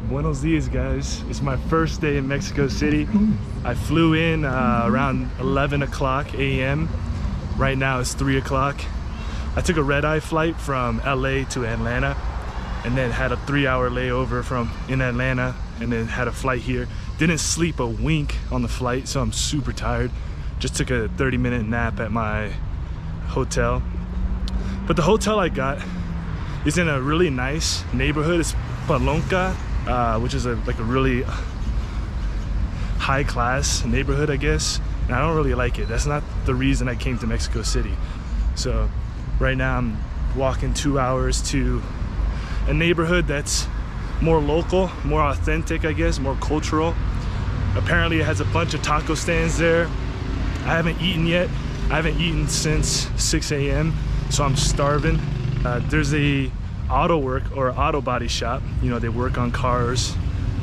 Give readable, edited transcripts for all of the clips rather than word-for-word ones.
Buenos dias, guys. It's my first day in Mexico City. I flew in around 11 o'clock a.m. Right now it's 3 o'clock. I took a red-eye flight from LA to Atlanta and then had a 3-hour layover in Atlanta and then had a flight here. Didn't sleep a wink on the flight, so I'm super tired. Just took a 30-minute nap at my hotel. But the hotel I got is in a really nice neighborhood. It's Palenque, which is like a really high-class neighborhood, I guess. And I don't really like it. That's not the reason I came to Mexico City. So right now I'm walking 2 hours to a neighborhood that's more local, more authentic, I guess, more cultural. Apparently it has a bunch of taco stands there. I haven't eaten yet. I haven't eaten since 6 a.m. so I'm starving. There's a auto body shop. You know, they work on cars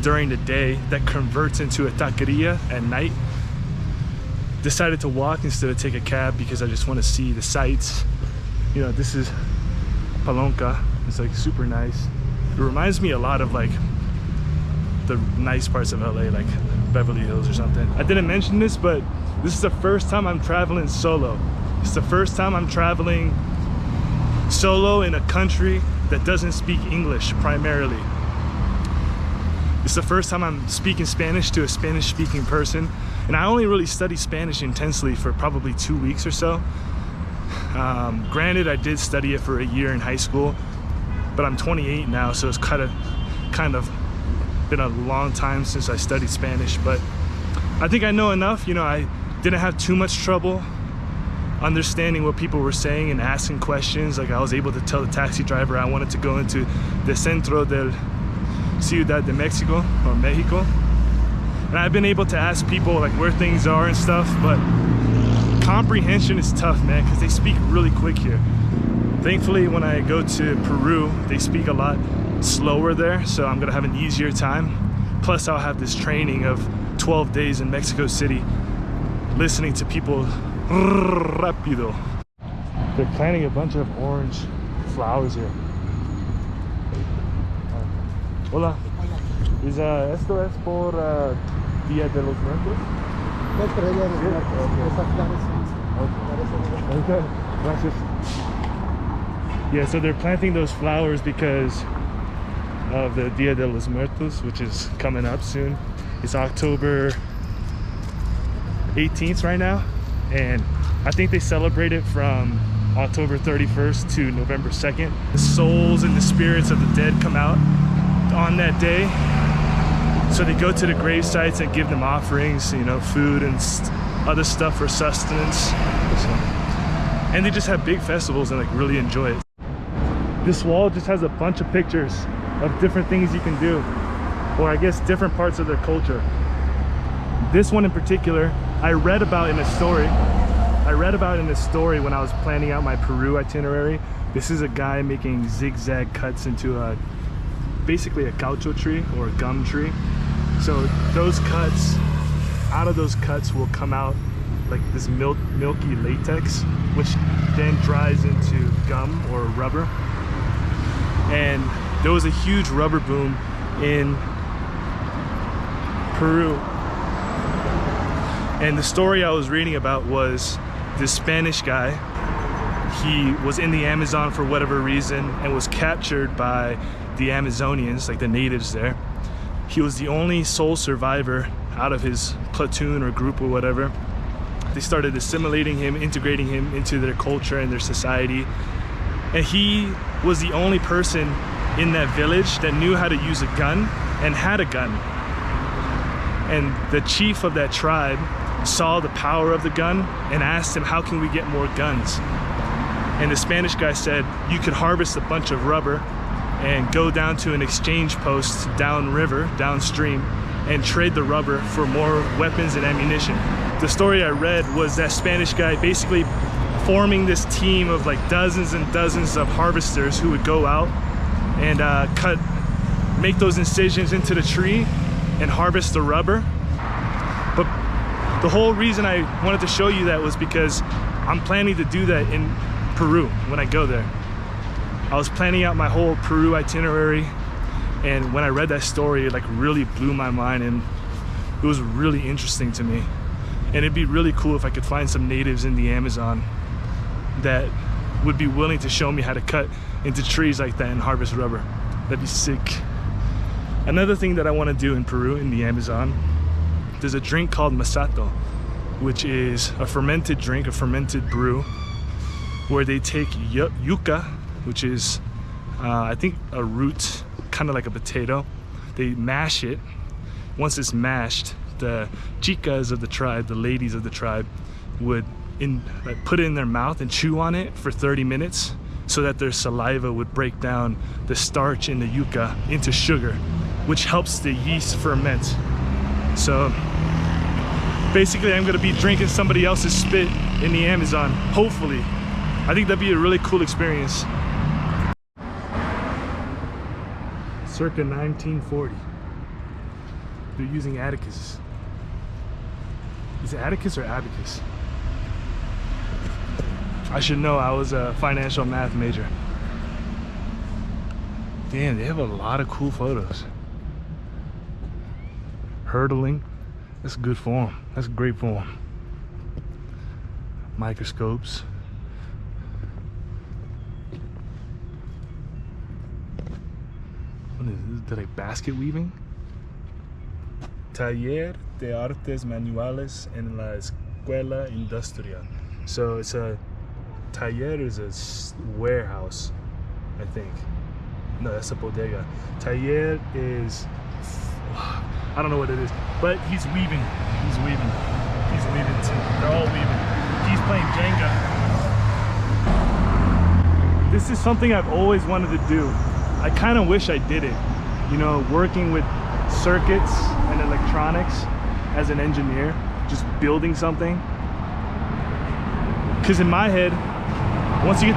during the day that converts into a taqueria at night. Decided to walk instead of take a cab because I just want to see the sights. You know, this is Palenque. It's like super nice. It reminds me a lot of like the nice parts of LA, like Beverly Hills or something. I didn't mention this, but this is the first time I'm traveling solo. It's the first time I'm traveling solo in a country that doesn't speak English primarily. It's the first time I'm speaking Spanish to a Spanish-speaking person, and I only really studied Spanish intensely for probably 2 weeks or so. Granted, I did study it for a year in high school, but I'm 28 now, so it's kind of been a long time since I studied Spanish. But I think I know enough. You know, I didn't have too much trouble understanding what people were saying and asking questions. Like I was able to tell the taxi driver I wanted to go into the Centro del Ciudad de Mexico or Mexico. And I've been able to ask people like where things are and stuff, but comprehension is tough, man, because they speak really quick here. Thankfully, when I go to Peru, they speak a lot slower there, so I'm gonna have an easier time. Plus, I'll have this training of 12 days in Mexico City, listening to people rápido. They're planting a bunch of orange flowers here. Hola. Is esto es por Día de los Muertos? Okay. Gracias. Yeah, so they're planting those flowers because of the Dia de los Muertos, which is coming up soon. It's October 18th right now, and I think they celebrate it from October 31st to November 2nd. The souls and the spirits of the dead come out on that day, so they go to the grave sites and give them offerings, you know, food and other stuff for sustenance. So, and they just have big festivals and like really enjoy it. This wall just has a bunch of pictures of different things you can do, or I guess different parts of their culture. This one in particular, I read about in a story when I was planning out my Peru itinerary. This is a guy making zigzag cuts into basically a caucho tree or a gum tree. So those cuts, out of those cuts will come out like this milky latex, which then dries into gum or rubber. And there was a huge rubber boom in Peru. And the story I was reading about was this Spanish guy. He was in the Amazon for whatever reason and was captured by the Amazonians, like the natives there. He was the only sole survivor out of his platoon or group or whatever. They started assimilating him, integrating him into their culture and their society. And he was the only person in that village that knew how to use a gun and had a gun. And the chief of that tribe saw the power of the gun and asked him, how can we get more guns? And the Spanish guy said, you could harvest a bunch of rubber and go down to an exchange post downriver, downstream, and trade the rubber for more weapons and ammunition. The story I read was that Spanish guy basically forming this team of like dozens and dozens of harvesters who would go out and make those incisions into the tree and harvest the rubber. But the whole reason I wanted to show you that was because I'm planning to do that in Peru when I go there. I was planning out my whole Peru itinerary, And when I read that story, it like really blew my mind, and it was really interesting to me. And it'd be really cool if I could find some natives in the Amazon that would be willing to show me how to cut into trees like that and harvest rubber. That'd be sick. Another thing that I want to do in Peru, in the Amazon, there's a drink called masato, which is a fermented drink, a fermented brew, where they take yucca, which is I think a root, kind of like a potato. They mash it. Once it's mashed, the chicas of the tribe, the ladies of the tribe, would put it in their mouth and chew on it for 30 minutes so that their saliva would break down the starch in the yucca into sugar, which helps the yeast ferment. So basically I'm gonna be drinking somebody else's spit in the Amazon, hopefully. I think that'd be a really cool experience. Circa 1940. They're using Atticus. Is it Atticus or Abacus? I should know, I was a financial math major. Damn, they have a lot of cool photos. Hurdling, that's good form. That's great form. Microscopes. What is this? They're like basket weaving? Taller de Artes Manuales en la Escuela Industrial. So it's a taller is a warehouse, I think. No, that's a bodega. Taller is, I don't know what it is, but he's weaving. He's weaving. He's weaving too. They're all weaving. He's playing Jenga. This is something I've always wanted to do. I kind of wish I did it. You know, working with circuits and electronics as an engineer, just building something. Because in my head, once you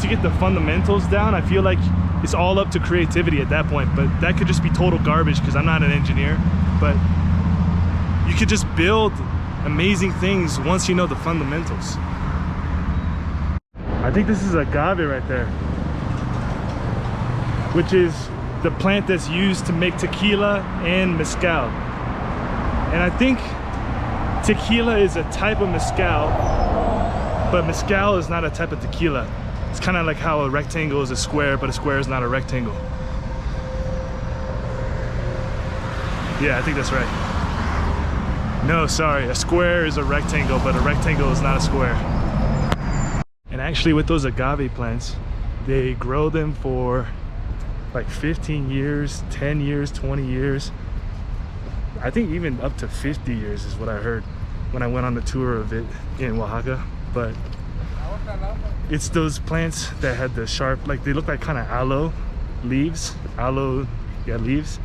get the fundamentals down, I feel like it's all up to creativity at that point. But that could just be total garbage because I'm not an engineer. But you could just build amazing things once you know the fundamentals. I think this is agave right there, which is the plant that's used to make tequila and mezcal. And I think tequila is a type of mezcal, but mezcal is not a type of tequila. It's kind of like how a rectangle is a square, but a square is not a rectangle. Yeah, I think that's right. No, sorry, a square is a rectangle, but a rectangle is not a square. And actually with those agave plants, they grow them for like 15 years, 10 years, 20 years. I think even up to 50 years is what I heard when I went on the tour of it in Oaxaca. But it's those plants that had the sharp, like they look like kind of aloe leaves. Aloe, yeah, leaves.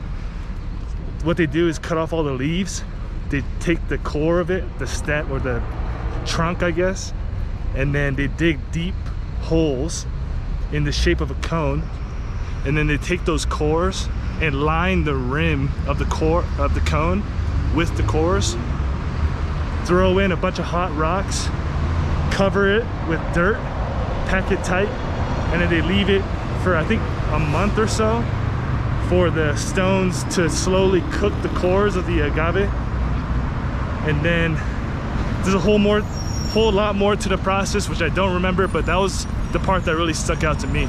What they do is cut off all the leaves. They take the core of it, the stem or the trunk, I guess, and then they dig deep holes in the shape of a cone. And then they take those cores and line the rim of the core of the cone with the cores, throw in a bunch of hot rocks, cover it with dirt, pack it tight, and then they leave it for I think a month or so for the stones to slowly cook the cores of the agave. And then there's a whole lot more to the process, which I don't remember, but that was the part that really stuck out to me.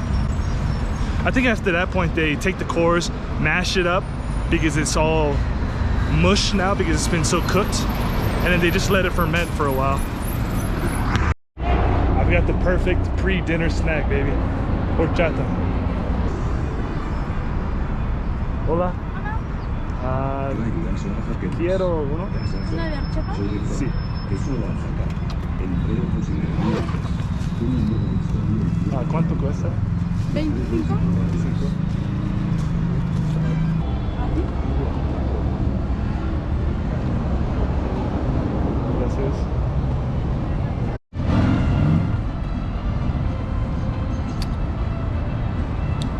I think after that point they take the cores, mash it up because it's all mush now because it's been so cooked, and then they just let it ferment for a while. I've got the perfect pre-dinner snack, baby. Horchata. Hola. Quiero uno. Sí. ¿Cuánto cuesta? 25. Gracias.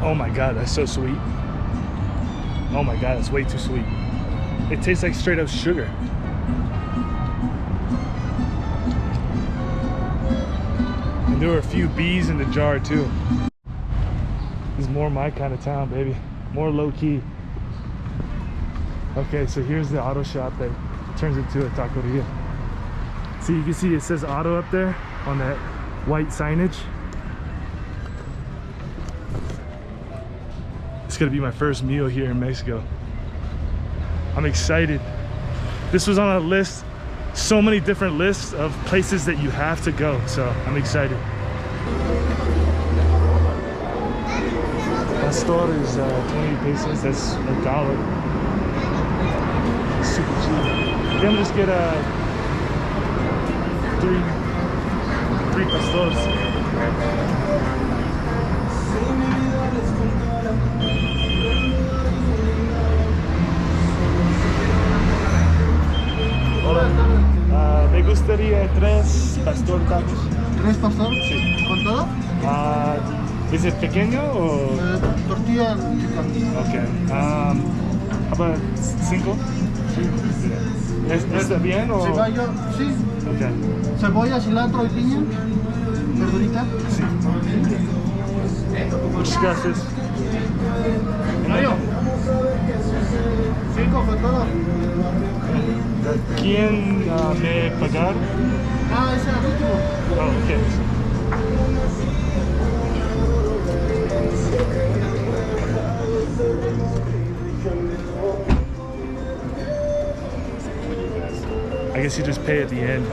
Oh my god, that's so sweet. Oh my god, that's way too sweet. It tastes like straight up sugar. And there were a few bees in the jar too. This is more my kind of town, baby. More low-key. Okay, so here's the auto shop that turns into a taqueria. See, you can see it says auto up there on that white signage. It's gonna be my first meal here in Mexico. I'm excited. This was on a list, so many different lists of places that you have to go, so I'm excited. Pastor is 20 pesos, that's $1. Super cheap. Then we'll just get three pastors. Hola. Me gustaría 3 pastor tacos. ¿Tres pastor? Sí. ¿Con todo? ¿Es el pequeño o...? Tortilla chica. Okay. How about 5? Sí. ¿Está bien o...? Cebollo, sí. Okay. Cebolla, cilantro y piña. Verdurita. Sí. Muchas gracias. Mario. 5 con todo. ¿Quién me pagar? Ese es el último. Oh, okay. I guess you just pay at the end.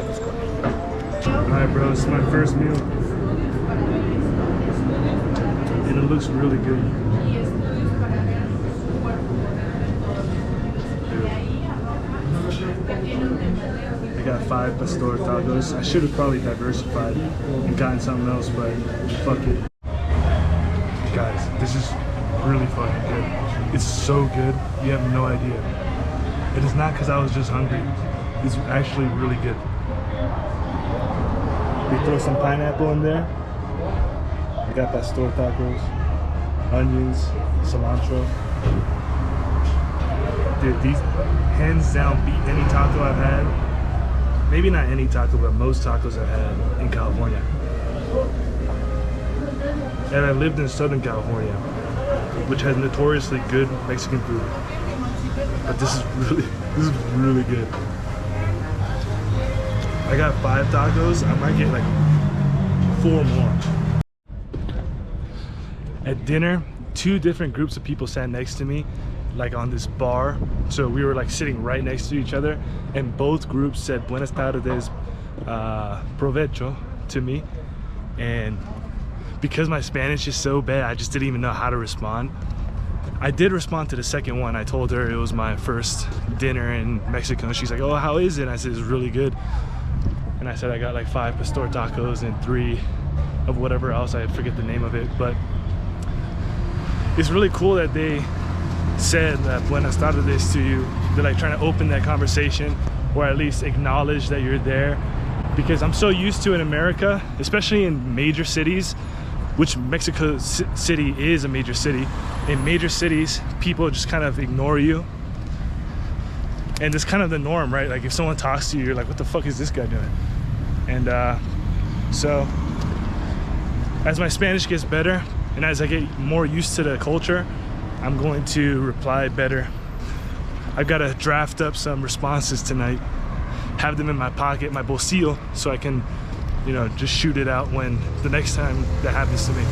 Alright, bro, this is my first meal. And it looks really good. I got 5 pastor tacos. I should have probably diversified and gotten something else, but fuck it. Guys, this is really fucking good. It's so good, you have no idea. It is not because I was just hungry. It's actually really good. They throw some pineapple in there. I got pastor tacos, onions, cilantro. Dude, these hands down beat any taco I've had. Maybe not any taco, but most tacos I've had in California. And I lived in Southern California, which has notoriously good Mexican food. But this is really good. I got 5 tacos. I might get like 4 more. At dinner, 2 different groups of people sat next to me, like on this bar. So we were like sitting right next to each other, and both groups said buenas tardes, provecho to me. And because my Spanish is so bad, I just didn't even know how to respond. I did respond to the second one. I told her it was my first dinner in Mexico, and she's like, oh, how is it? And I said, it's really good. And I said I got like 5 pastor tacos and 3 of whatever else, I forget the name of it. But it's really cool that they said buenas tardes to you. They're like trying to open that conversation, or at least acknowledge that you're there. Because I'm so used to in America, especially in major cities, which Mexico City is a major city. In major cities, people just kind of ignore you. And it's kind of the norm, right? Like if someone talks to you, you're like, what the fuck is this guy doing? And so as my Spanish gets better and as I get more used to the culture, I'm going to reply better. I've got to draft up some responses tonight, have them in my pocket, my bolsillo, so I can, you know, just shoot it out when the next time that happens to me.